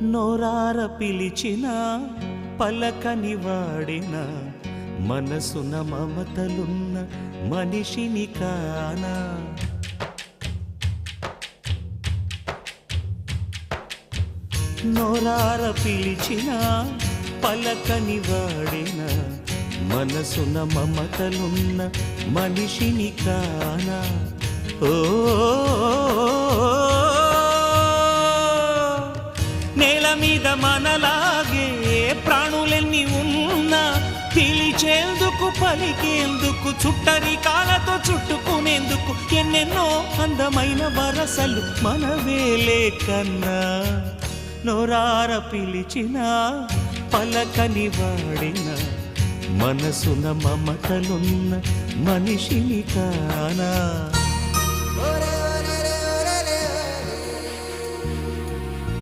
నోరార పిలిచిన పలకని వాడిన మనసున మమతలున్న మనిషిని కానా. నోరార పిలిచిన పలకని వాడిన మనసున మమతలున్న మనిషిని కానా. ఓ నేల మీద మనలాగే ప్రాణులెన్ని ఉన్నా పిలిచేందుకు పలికేందుకు చుట్టరికాలతో చుట్టుకునేందుకు ఎన్నెన్నో అందమైన వరసలు మనవేలే కన్నా. నోరార పిలిచిన పలకని వాడిన మనసున మమతలున్న మనిషిని కానా.